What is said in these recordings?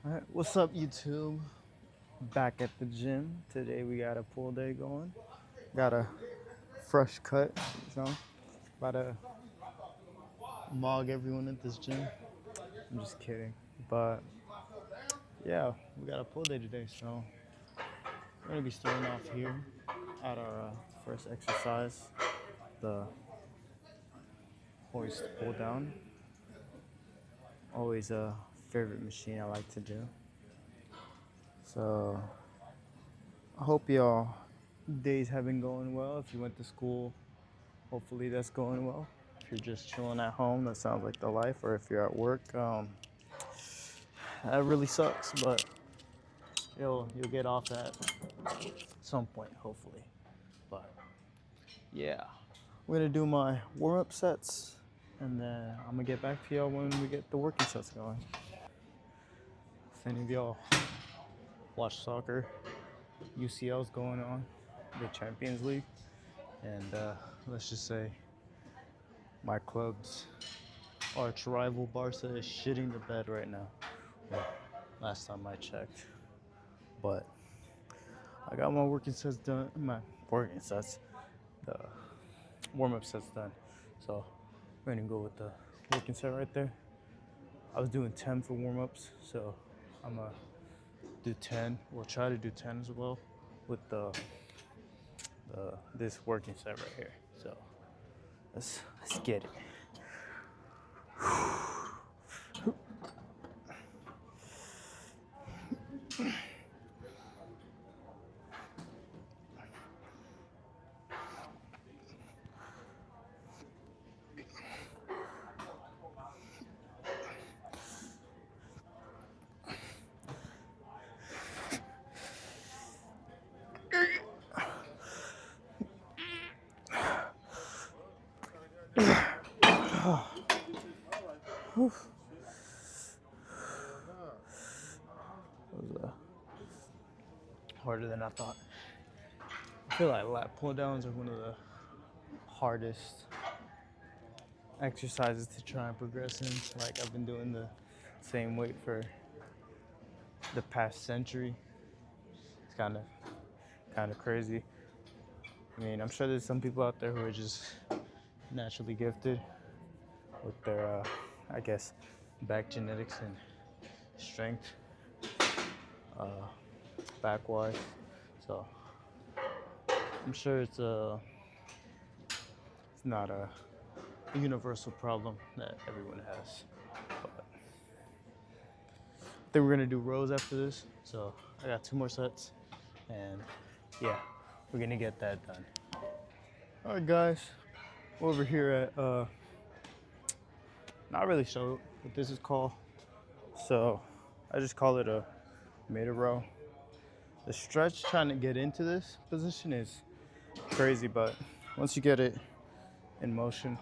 Alright, what's up YouTube? Back at the gym. Today we got a pull day going. Got a fresh cut, about to mog everyone at this gym. I'm just kidding. But yeah, we got a pull day today, so we're gonna be starting off here at our first exercise, the hoist pull down. Always a favorite machine I like to do. So I hope y'all days have been going well. If you went to school, hopefully that's going well. If you're just chilling at home, that sounds like the life. Or if you're at work, that really sucks. But you'll get off at some point, hopefully. But yeah, we're gonna do my warm-up sets, and then I'm gonna get back to y'all when we get the working sets going. If any of y'all watch soccer, UCL's going on, the Champions League, and let's just say my club's arch rival Barca is shitting the bed right now. Well, last time I checked. But I got my working sets done, the warm-up sets done. So we're gonna go with the working set right there. I was doing 10 for warm-ups, so I'm gonna do 10. We'll try to do 10 as well with this working set right here. So let's get it. That was harder than I thought. I feel like lat pull downs are one of the hardest exercises to try and progress in. Like, I've been doing the same weight for the past century. It's kind of crazy. I mean, I'm sure there's some people out there who are just naturally gifted with their, I guess, back genetics and strength, back-wise. So I'm sure it's not a universal problem that everyone has. But I think we're gonna do rows after this. So I got 2 more sets, and yeah, we're gonna get that done. All right, guys, we're over here at not really sure what this is called, so I just call it a mid row. The stretch trying to get into this position is crazy, but once you get it in motion,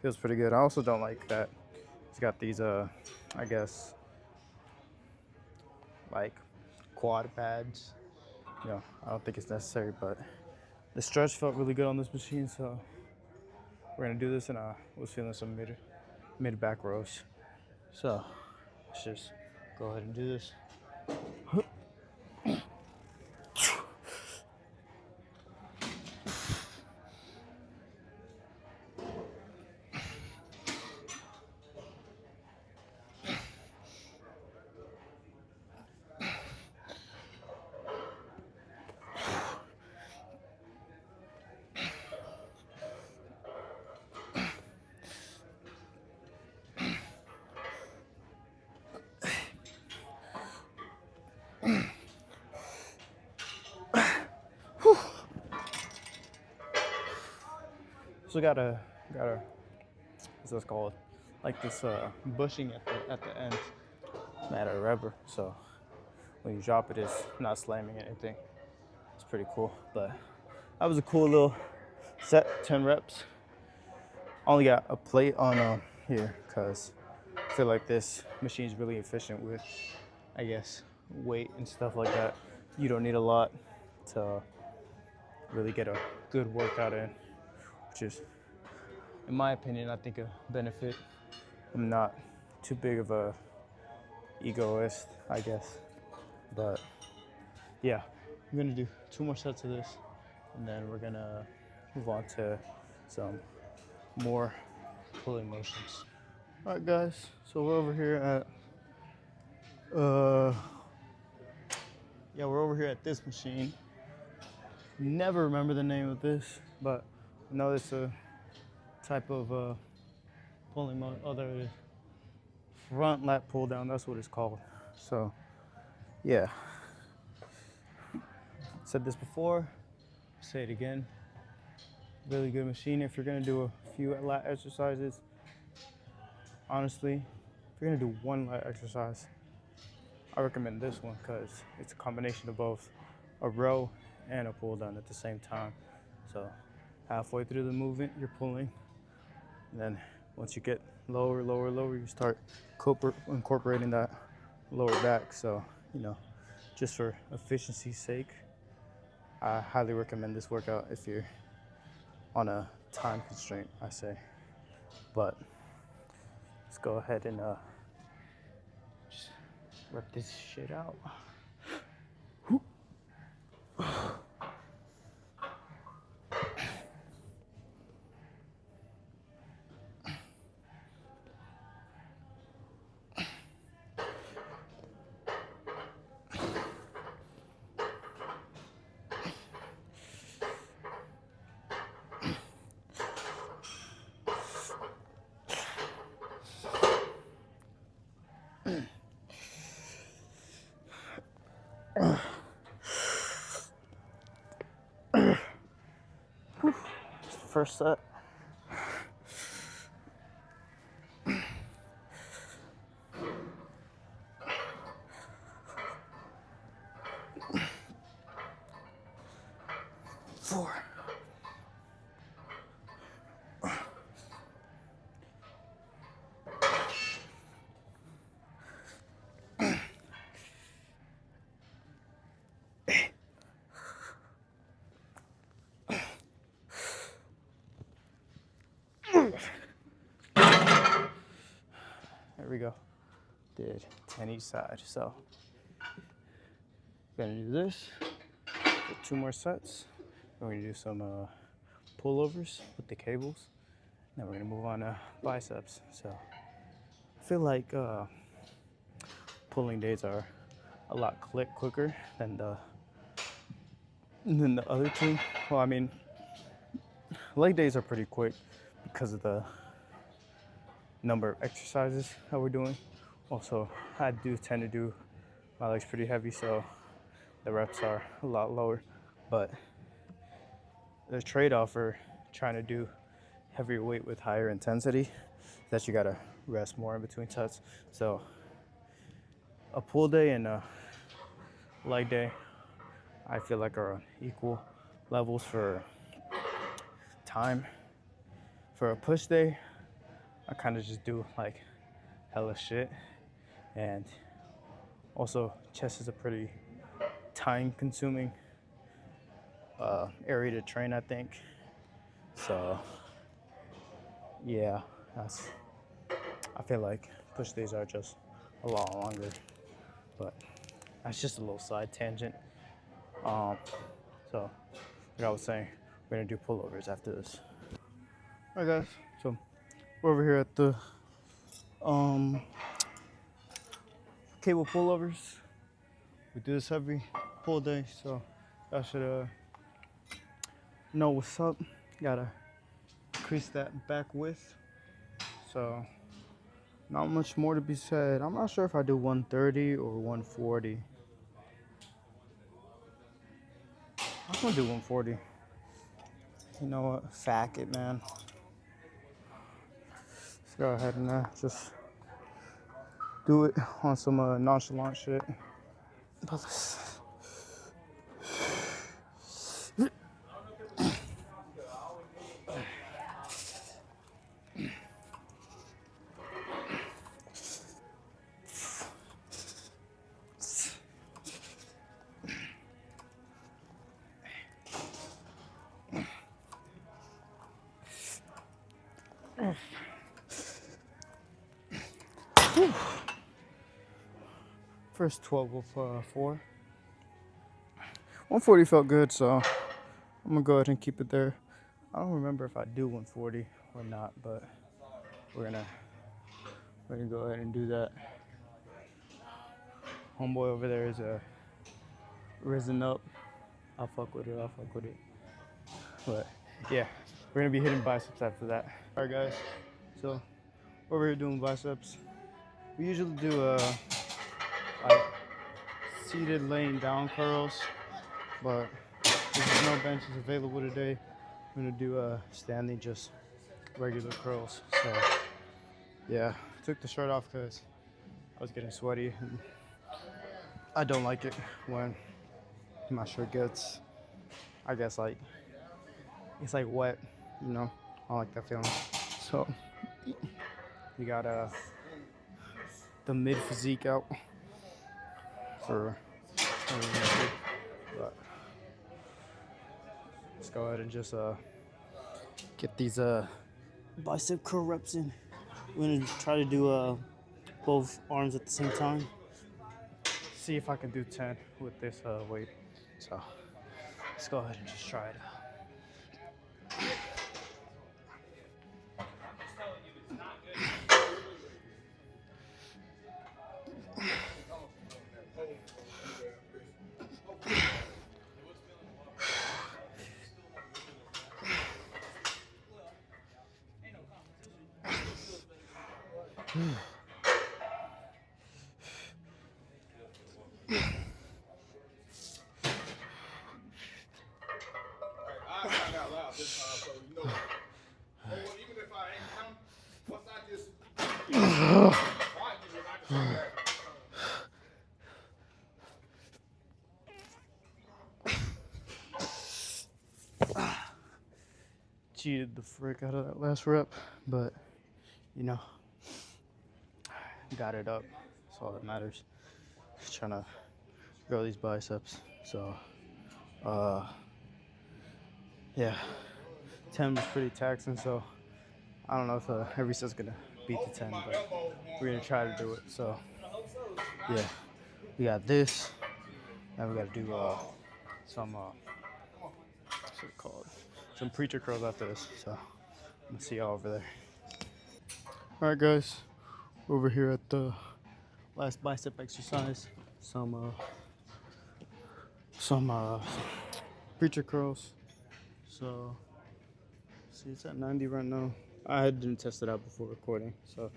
feels pretty good. I also don't like that it's got these I guess like quad pads. I don't think it's necessary, but the stretch felt really good on this machine, so we're gonna do this, and I was feeling some mid back rows. So let's just go ahead and do this. So got a what's this called? Like this bushing at the end, made out of rubber. So when you drop it, it's not slamming anything. It's pretty cool. But that was a cool little set, 10 reps. I only got a plate on here because I feel like this machine is really efficient with, I guess, weight and stuff like that. You don't need a lot to really get a good workout in, which is, in my opinion, I think a benefit. I'm not too big of a egoist, I guess. But yeah, I'm gonna do 2 more sets of this, and then we're gonna move on to some more pulling motions. All right, guys. So we're over here at we're over here at this machine. Never remember the name of this, but I know it's a type of pulling motion. Oh, there it is. Front lat pull down. That's what it's called. So yeah, said this before. Say it again. Really good machine. If you're gonna do a few lat exercises, honestly, if you're gonna do one lat exercise, I recommend this one because it's a combination of both a row and a pull down at the same time. So halfway through the movement, you're pulling, and then once you get lower, you start incorporating that lower back. So, you know, just for efficiency's sake, I highly recommend this workout if you're on a time constraint, I say. But let's go ahead and just rep this shit out. First set. 4. There we go. Did 10 each side. So gonna do this. Get 2 more sets. We're gonna do some pullovers with the cables. Then we're gonna move on to biceps. So I feel like pulling days are a lot quicker than the other two. Well, I mean, leg days are pretty quick because of the number of exercises that we're doing. Also, I do tend to do my legs pretty heavy, so the reps are a lot lower. But the trade-off for trying to do heavier weight with higher intensity is that you gotta rest more in between sets. So a pull day and a leg day, I feel like are on equal levels for time. For a push day, I kind of just do like hella shit. And also, chest is a pretty time consuming area to train, I think. So yeah, I feel like push days are just a lot longer, but that's just a little side tangent. So like I was saying, we're gonna do pullovers after this. All right, guys, so we're over here at the cable pullovers. We do this every pull day, so y'all should know what's up. Gotta increase that back width. So not much more to be said. I'm not sure if I do 130 or 140. I'm gonna do 140. You know what? Fuck it, man. Let's go ahead and just do it on some nonchalant shit. But First 12 of 4. 140 felt good, so I'm gonna go ahead and keep it there. I don't remember if I do 140 or not, but we're gonna go ahead and do that. Homeboy over there is risen up. I'll fuck with it. But yeah, we're gonna be hitting biceps after that. All right, guys. So over here doing biceps. We usually do like seated laying down curls, but there's no benches available today. I'm gonna do standing, just regular curls. So yeah, took the shirt off because I was getting sweaty, and I don't like it when my shirt gets, I guess, like it's like wet, you know. I don't like that feeling. So we got the mid physique out for but let's go ahead and just get these bicep curl reps in. We're gonna try to do both arms at the same time. See if I can do 10 with this weight. So let's go ahead and just try it out. Cheated the frick out of that last rep, but you know, got it up. That's all that matters. Just trying to grow these biceps. So yeah, 10 was pretty taxing, so I don't know if every set's gonna beat the 10, but we're gonna try to do it. So yeah, we got this. Now we gotta do some what's it called? Some preacher curls after this. So I'm gonna see y'all over there. All right, guys, over here at the last bicep exercise. Some preacher curls. So see, it's at 90 right now. I didn't test it out before recording, so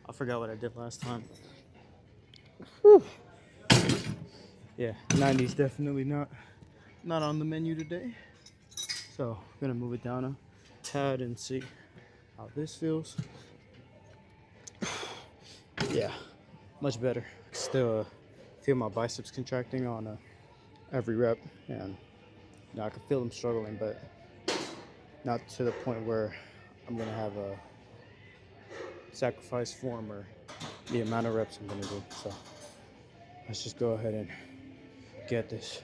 I forgot what I did last time. Whew. Yeah, 90 is definitely not on the menu today. So I'm gonna move it down a tad and see how this feels. Yeah, much better. Still feel my biceps contracting on every rep, and you know, I can feel them struggling, but not to the point where I'm gonna have a sacrifice form or the amount of reps I'm gonna do. So let's just go ahead and get this.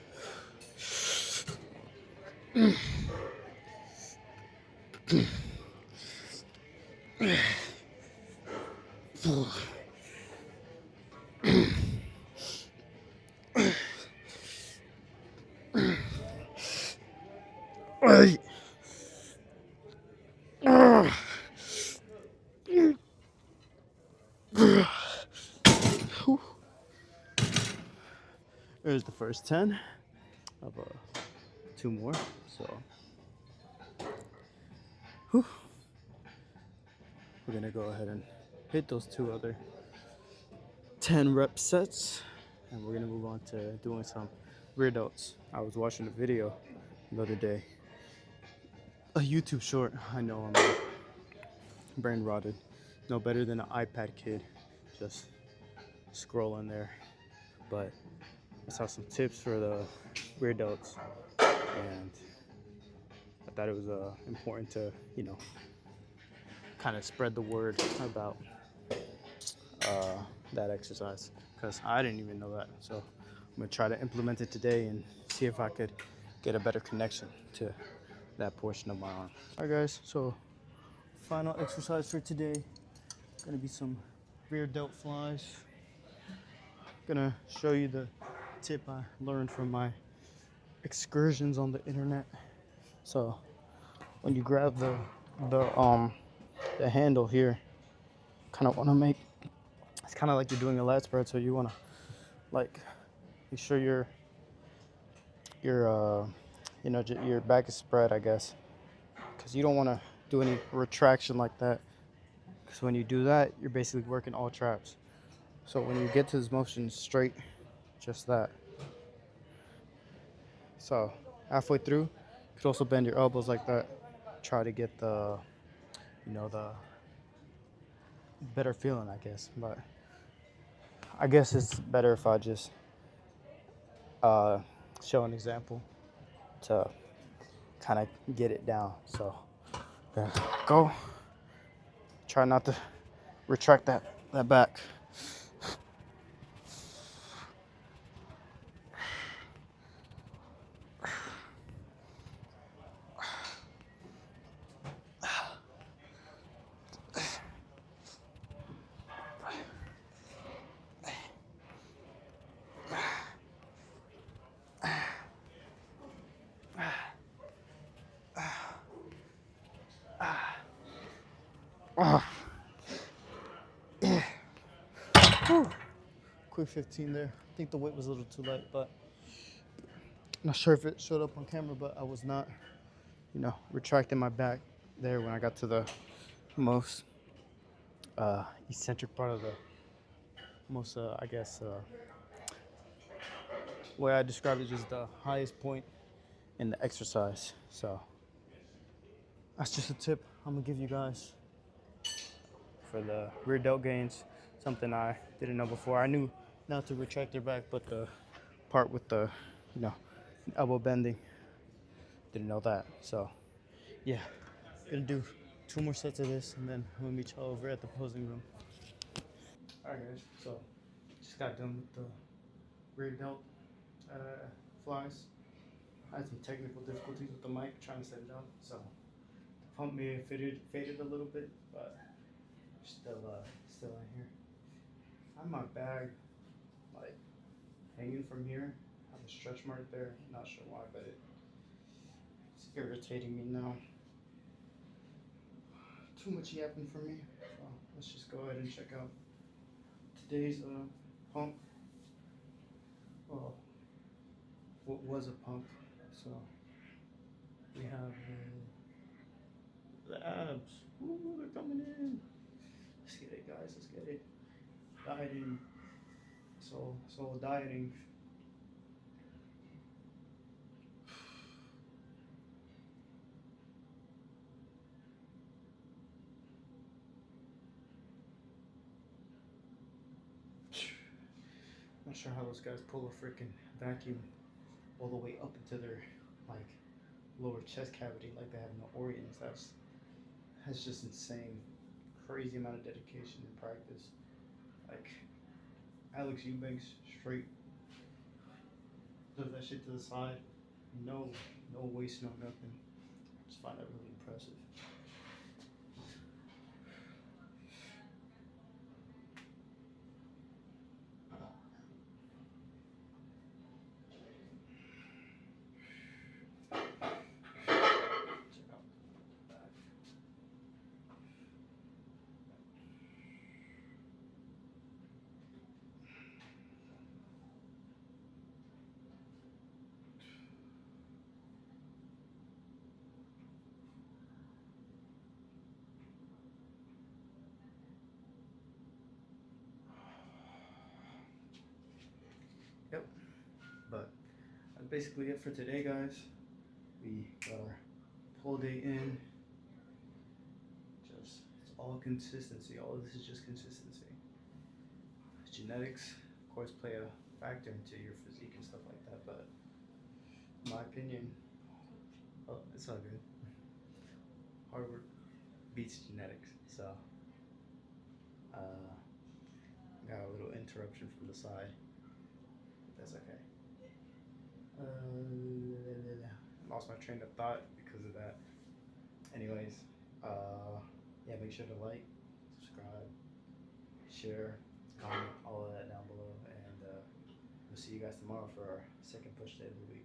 There's the first 10 of 2 more. So whew. We're gonna go ahead and hit those 2 other 10 rep sets, and we're gonna move on to doing some rear delts. I was watching a video the other day, a YouTube short. I know I'm brain rotted, no better than an iPad kid just scrolling there, but I saw some tips for the rear delts, and I thought it was important to, you know, kind of spread the word about that exercise, because I didn't even know that. So I'm gonna try to implement it today and see if I could get a better connection to that portion of my arm. All right, guys, so final exercise for today, gonna be some rear delt flies. gonna show you the tip I learned from my excursions on the internet. So when you grab the handle here, kind of want to make it's kind of like you're doing a lat spread, so you want to like make sure your your back is spread, I guess, because you don't want to do any retraction like that, because when you do that you're basically working all traps. So when you get to this motion straight, just that. So halfway through, you could also bend your elbows like that. Try to get the better feeling, I guess. But I guess it's better if I just uh, show an example to kind of get it down. So go. Try not to retract that back. Quick 15 there. I think the weight was a little too light, but I'm not sure if it showed up on camera, but I was not, retracting my back there when I got to the most eccentric part of the most, I guess, way I describe it is the highest point in the exercise. So that's just a tip I'm gonna give you guys for the rear delt gains. Something I didn't know before. I knew not to retract your back, but the part with the, elbow bending, didn't know that. So yeah, gonna do 2 more sets of this, and then I'm gonna meet y'all over at the posing room. All right, guys. So just got done with the rear delt flies. I had some technical difficulties with the mic trying to set it up, so the pump may have faded a little bit, but still in here. I have my bag like hanging from here. I have a stretch mark there. Not sure why, but it's irritating me now. Too much yapping for me. So let's just go ahead and check out today's pump. Well, what was a pump? So we have the abs. Ooh, they're coming in. Let's get it, guys. Let's get it. Dieting. So dieting. Not sure how those guys pull a freaking vacuum all the way up into their like lower chest cavity like they have in the Orients. That's just insane. Crazy amount of dedication and practice. Like Alex Eubanks straight does that shit to the side. No waste, no nothing. I just find that really impressive. Check out the back. Yep. But that's basically it for today, guys. We got our pull day in. Just it's all consistency. All of this is just consistency. Genetics, of course, play a factor into your physique and stuff like that. But in my opinion, it's all good. Hard work beats genetics. So got a little interruption from the side. But that's okay. Lost my train of thought because of that. Anyways, yeah, make sure to like, subscribe, share, comment, all of that down below, and see you guys tomorrow for our second push day of the week.